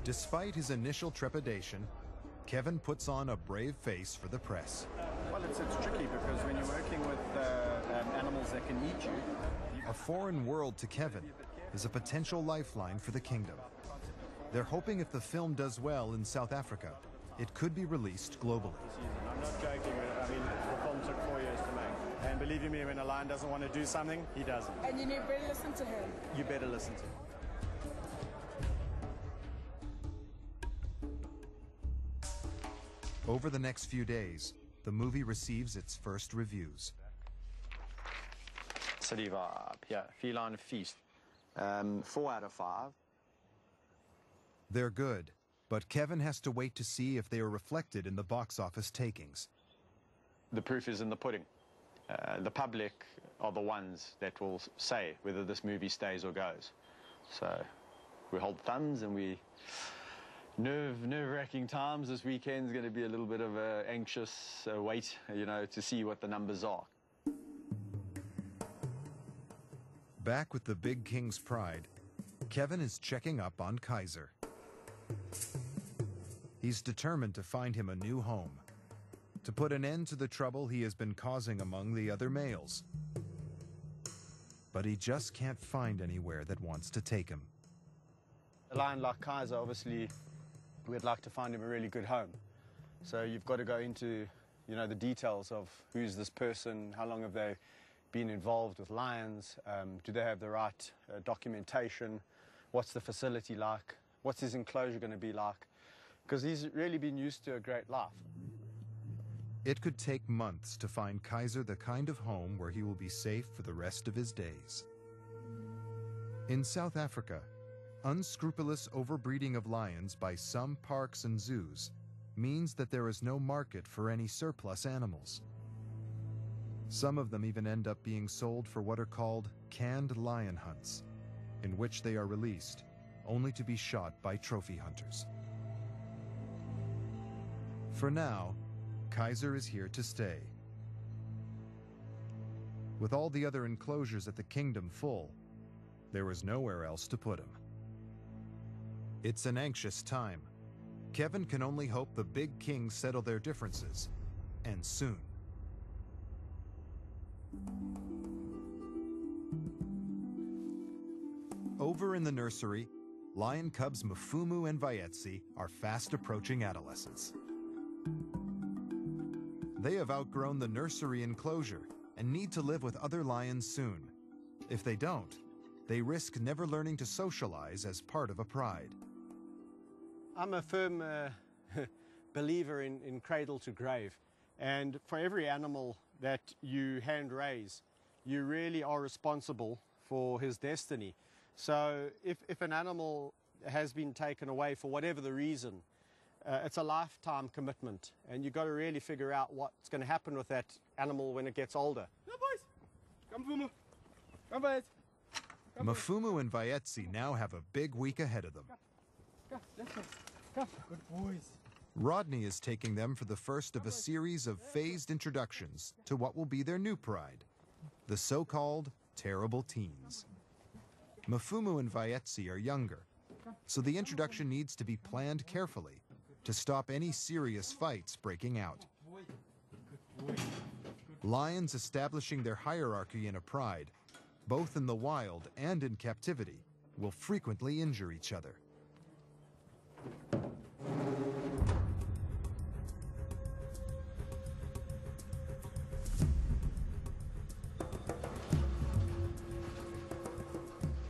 Despite his initial trepidation, Kevin puts on a brave face for the press. Well, it's tricky because when you're working with animals that can eat you... A foreign world to Kevin is a potential lifeline for the kingdom. They're hoping if the film does well in South Africa, it could be released globally. I'm not joking. I mean, the film took 4 years to make. And believe you me, when a lion doesn't want to do something, he doesn't. And you better listen to him. You better listen to him. Over the next few days, the movie receives its first reviews. City vibe, yeah. Feline feast. 4 out of 5. They're good, but Kevin has to wait to see if they are reflected in the box office takings. The proof is in the pudding. The public are the ones that will say whether this movie stays or goes. So we hold thumbs, and we nerve-wracking times. This weekend's going to be a little bit of an anxious wait, you know, to see what the numbers are. Back with the Big King's pride, Kevin is checking up on Kaiser. He's determined to find him a new home, to put an end to the trouble he has been causing among the other males. But he just can't find anywhere that wants to take him. A lion like Kaiser, obviously, we'd like to find him a really good home. So you've got to go into, you know, the details of who's this person, how long have they been involved with lions, do they have the right documentation, what's the facility like, what's his enclosure going to be like, because he's really been used to a great life. It could take months to find Kaiser the kind of home where he will be safe for the rest of his days. In South Africa, unscrupulous overbreeding of lions by some parks and zoos means that there is no market for any surplus animals. Some of them even end up being sold for what are called canned lion hunts, in which they are released only to be shot by trophy hunters. For now, Kaiser is here to stay. With all the other enclosures at the kingdom full, there is nowhere else to put him. It's an anxious time. Kevin can only hope the Big Kings settle their differences, and soon. Over in the nursery, lion cubs Mfumu and Vayetsi are fast approaching adolescence. They have outgrown the nursery enclosure and need to live with other lions soon. If they don't, they risk never learning to socialize as part of a pride. I'm a firm believer in cradle to grave. And for every animal that you hand raise, you really are responsible for his destiny. So if an animal has been taken away for whatever the reason, it's a lifetime commitment, and you've got to really figure out what's going to happen with that animal when it gets older. Come, boys! Come, Fumu! Come, boys! Mfumu and Vayetsi now have a big week ahead of them. Come, let's go. Come, good boys. Rodney is taking them for the first of a series of phased introductions to what will be their new pride, the so-called terrible teens. Mfumu and Vayetsi are younger, so the introduction needs to be planned carefully to stop any serious fights breaking out. Lions establishing their hierarchy in a pride, both in the wild and in captivity, will frequently injure each other.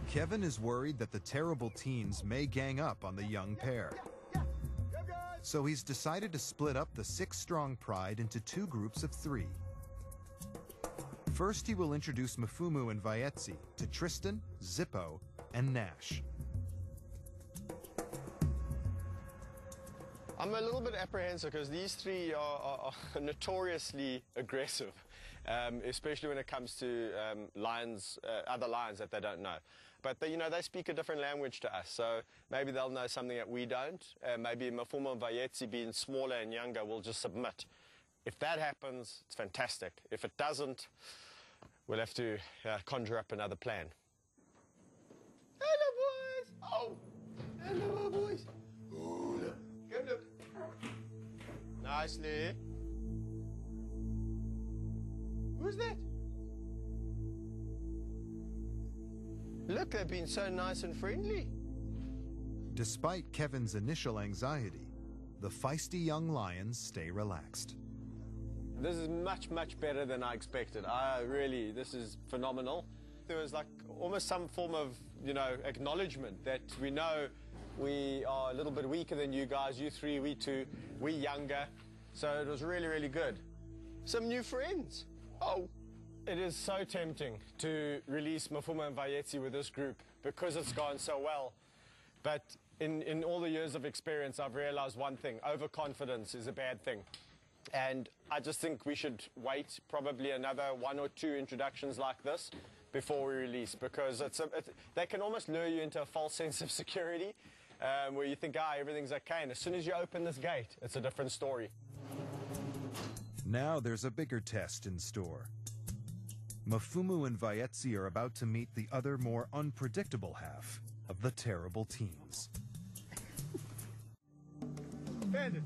Kevin is worried that the terrible teens may gang up on the young pair. So he's decided to split up the 6-strong pride into 2 groups of 3. First, he will introduce Mfumu and Vayetsi to Tristan, Zippo, and Nash. I'm a little bit apprehensive because these 3 are notoriously aggressive, especially when it comes to lions, other lions that they don't know. But they speak a different language to us, so maybe they'll know something that we don't. Maybe Mfumu and Vayetsi, being smaller and younger, will just submit. If that happens, it's fantastic. If it doesn't, we'll have to conjure up another plan. Hello, boys! Oh! Hello, boys! nicely. Who's that? Look, they've been so nice and friendly. Despite Kevin's initial anxiety, the feisty young lions stay relaxed. This is much, much better than I expected. This is phenomenal. There was like almost some form of, acknowledgement that we know we are a little bit weaker than you guys, you three, we two, we younger. So it was really, really good. Some new friends. Oh, it is so tempting to release Mafumo and Vayetsi with this group because it's gone so well. But in all the years of experience, I've realized one thing: overconfidence is a bad thing. And I just think we should wait probably another 1 or 2 introductions like this before we release, because they can almost lure you into a false sense of security where you think, everything's okay. And as soon as you open this gate, it's a different story. Now there's a bigger test in store. Mafumo and Vayetsi are about to meet the other, more unpredictable half of the terrible teens. Bandit.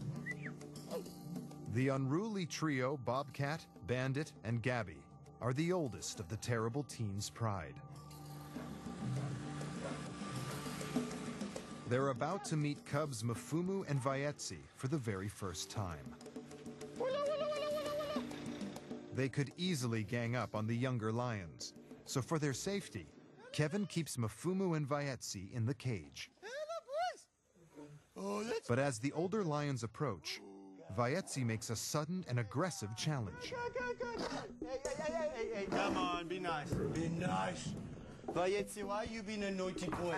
The unruly trio, Bobcat, Bandit, and Gabby, are the oldest of the terrible teens' pride. They're about to meet cubs Mafumo and Vayetsi for the very first time. They could easily gang up on the younger lions, so for their safety, Kevin keeps Mafumo and Vayetsi in the cage. But as the older lions approach, Vayetsi makes a sudden and aggressive challenge. Hey, come on, be nice. Be nice. Vayetsi, why you being a naughty boy?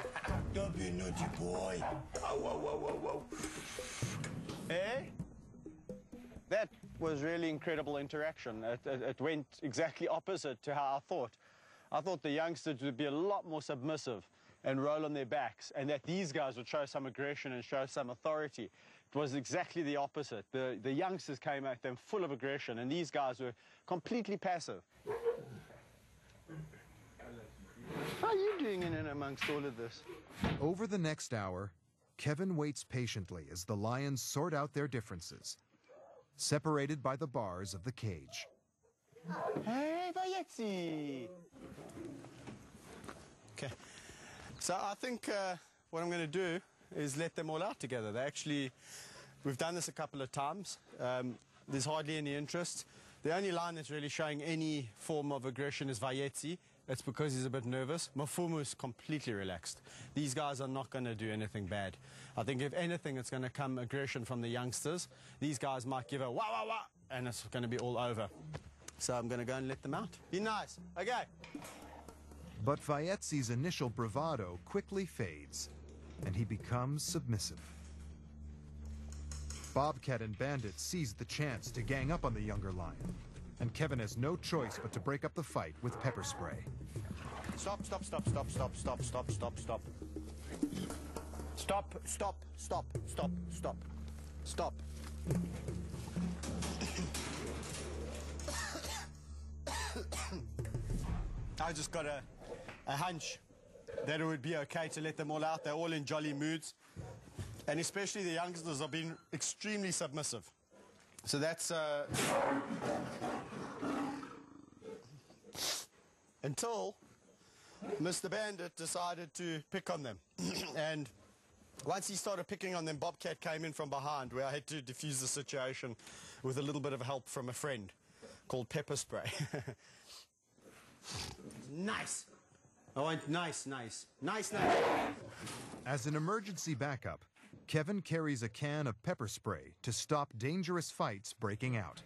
Don't be a naughty boy. Whoa. Eh? That was really incredible interaction. It went exactly opposite to how I thought. I thought the youngsters would be a lot more submissive and roll on their backs, and that these guys would show some aggression and show some authority. It was exactly the opposite. The youngsters came at them full of aggression, and these guys were completely passive. How are you doing in and amongst all of this? Over the next hour, Kevin waits patiently as the lions sort out their differences, separated by the bars of the cage. Hey, Vayetsi! Okay, so I think what I'm going to do is let them all out together. We've done this a couple of times. There's hardly any interest. The only lion that's really showing any form of aggression is Vayetsi. It's because he's a bit nervous. Mafumo is completely relaxed. These guys are not going to do anything bad. I think if anything, it's going to come aggression from the youngsters. These guys might give a wah, wah, wah, and it's going to be all over. So I'm going to go and let them out. Be nice. Okay. But Vayetsi's initial bravado quickly fades, and he becomes submissive. Bobcat and Bandit seize the chance to gang up on the younger lion, and Kevin has no choice but to break up the fight with pepper spray. Stop. I just got a hunch that it would be okay to let them all out. They're all in jolly moods. And especially the youngsters are being extremely submissive. So that's... until Mr. Bandit decided to pick on them. And once he started picking on them, Bobcat came in from behind, where I had to defuse the situation with a little bit of help from a friend called pepper spray. Nice. I want nice. As an emergency backup, Kevin carries a can of pepper spray to stop dangerous fights breaking out.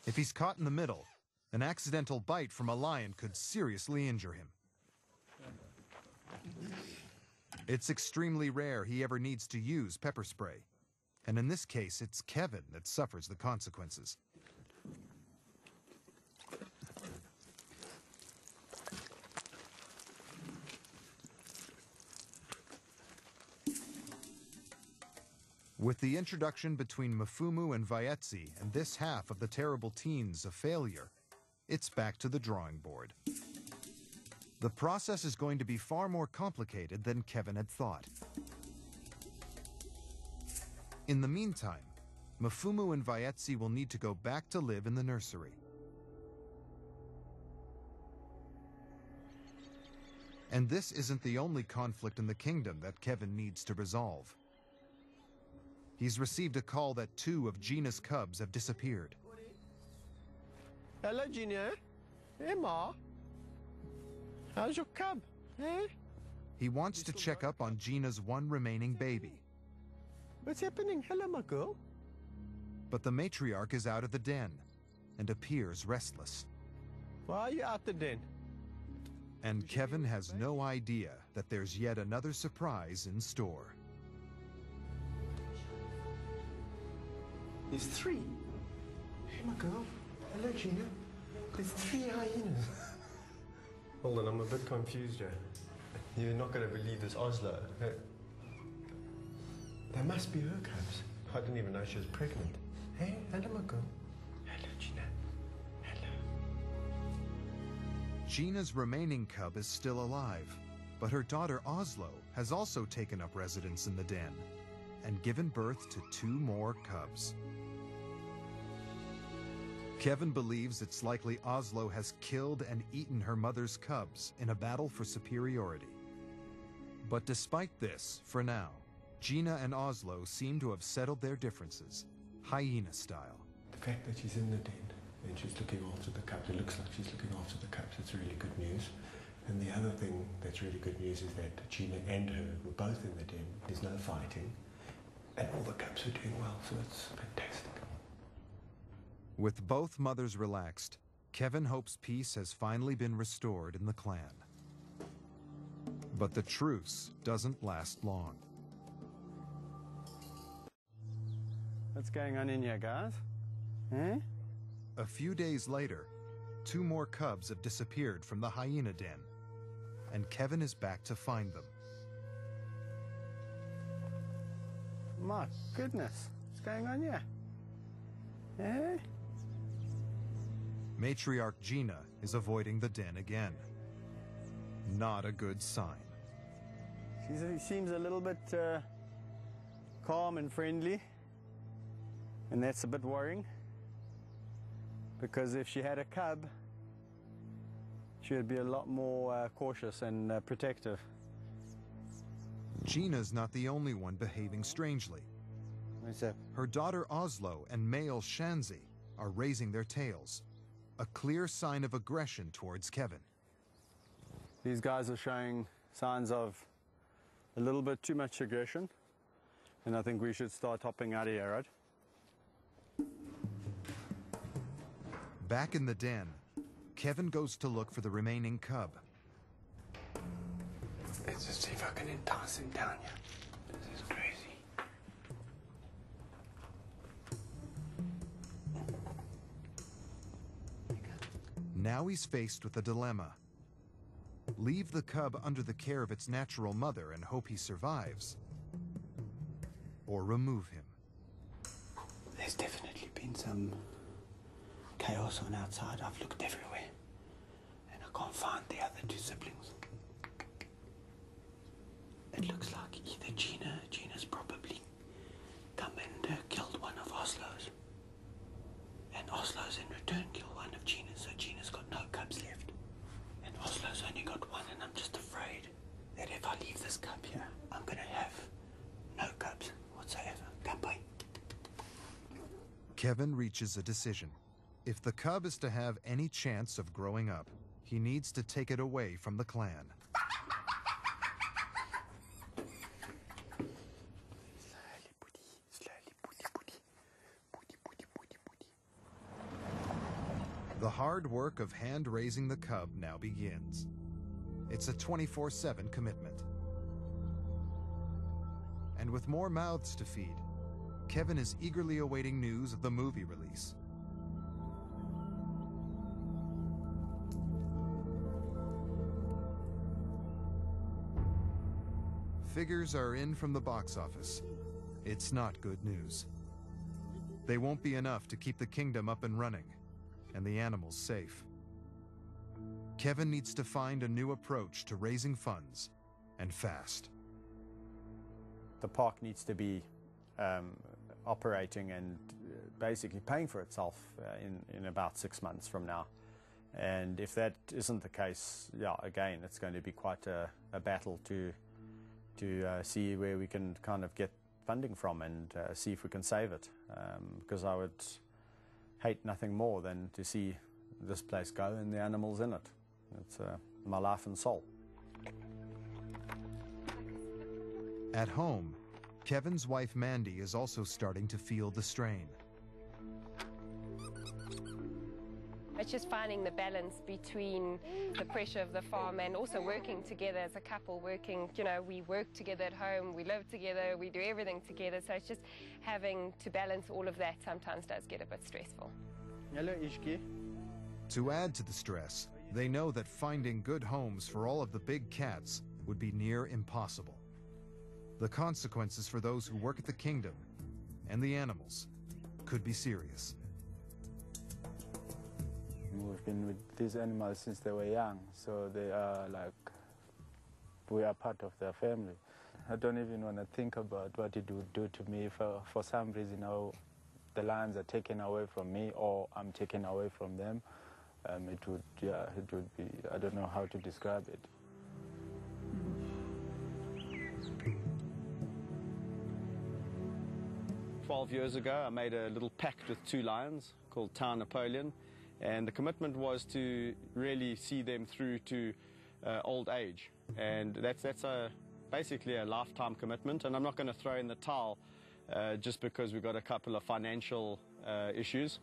If he's caught in the middle, an accidental bite from a lion could seriously injure him. It's extremely rare he ever needs to use pepper spray, and in this case, it's Kevin that suffers the consequences. With the introduction between Mafumo and Vayetsi and this half of the terrible teens a failure, it's back to the drawing board. The process is going to be far more complicated than Kevin had thought. In the meantime, Mfumu and Vaetsi will need to go back to live in the nursery. And this isn't the only conflict in the kingdom that Kevin needs to resolve. He's received a call that 2 of Gina's cubs have disappeared. Hello, Gina. Hey, Ma. How's your cub? Hey? He wants to check up on Gina's one remaining baby. What's happening? Hello, my girl. But the matriarch is out of the den and appears restless. Why are you out the den? And Kevin has no idea that there's yet another surprise in store. There's 3. Hey, my girl. Hello, Gina. There's 3 hyenas. Hold on, I'm a bit confused here. You're not going to believe this, Oslo. They must be her cubs. I didn't even know she was pregnant. Hey, hello, my girl. Hello, Gina. Hello. Gina's remaining cub is still alive, but her daughter Oslo has also taken up residence in the den and given birth to 2 more cubs. Kevin believes it's likely Oslo has killed and eaten her mother's cubs in a battle for superiority. But despite this, for now, Gina and Oslo seem to have settled their differences, hyena style. The fact that she's in the den and she's looking after the cubs, it looks like she's looking after the cubs, it's really good news. And the other thing that's really good news is that Gina and her were both in the den. There's no fighting, and all the cubs are doing well, so it's fantastic. With both mothers relaxed, Kevin hopes peace has finally been restored in the clan. But the truce doesn't last long. What's going on in here, guys? Eh? A few days later, 2 more cubs have disappeared from the hyena den, and Kevin is back to find them. My goodness, what's going on here? Eh? Matriarch Gina is avoiding the den again. Not a good sign. She seems a little bit calm and friendly, and that's a bit worrying, because if she had a cub, she would be a lot more cautious and protective. Gina's not the only one behaving strangely. What's that? Her daughter Oslo and male Shanzi are raising their tails, a clear sign of aggression towards Kevin. These guys are showing signs of a little bit too much aggression, and I think we should start hopping out of here, right? Back in the den, Kevin goes to look for the remaining cub. Let's just see if I can entice him down here. This is crazy. Now he's faced with a dilemma. Leave the cub under the care of its natural mother and hope he survives, or remove him. There's definitely been some chaos on outside. I've looked everywhere, and I can't find the other 2 siblings. It looks like either Gina's probably come and killed one of Oslo's, and Oslo's in return killed one of Gina's, so Gina's got no cubs left. And Oslo's only got 1, and I'm just afraid that if I leave this cub here, I'm gonna have no cubs whatsoever. Come by. Kevin reaches a decision. If the cub is to have any chance of growing up, he needs to take it away from the clan. The hard work of hand-raising the cub now begins. It's a 24/7 commitment. And with more mouths to feed, Kevin is eagerly awaiting news of the movie release. Figures are in from the box office. It's not good news. They won't be enough to keep the kingdom up and running, and the animals safe. Kevin needs to find a new approach to raising funds, and fast. The park needs to be operating and basically paying for itself in about 6 months from now. And if that isn't the case, yeah, again, it's going to be quite a battle to see where we can kind of get funding from and see if we can save it. Because I would hate nothing more than to see this place go and the animals in it. It's my life and soul. At home, Kevin's wife Mandy is also starting to feel the strain. It's just finding the balance between the pressure of the farm and also working together as a couple, we work together at home, we live together, we do everything together, so it's just having to balance all of that sometimes does get a bit stressful. Hello, Ishki. To add to the stress, they know that finding good homes for all of the big cats would be near impossible. The consequences for those who work at the kingdom and the animals could be serious. We've been with these animals since they were young, so they are we are part of their family. I don't even want to think about what it would do to me if for some reason the lions are taken away from me or I'm taken away from them. It would be, I don't know how to describe it. Mm-hmm. 12 years ago, I made a little pact with 2 lions called Town Napoleon, and the commitment was to really see them through to old age. And that's basically a lifetime commitment, and I'm not going to throw in the towel just because we've got a couple of financial issues.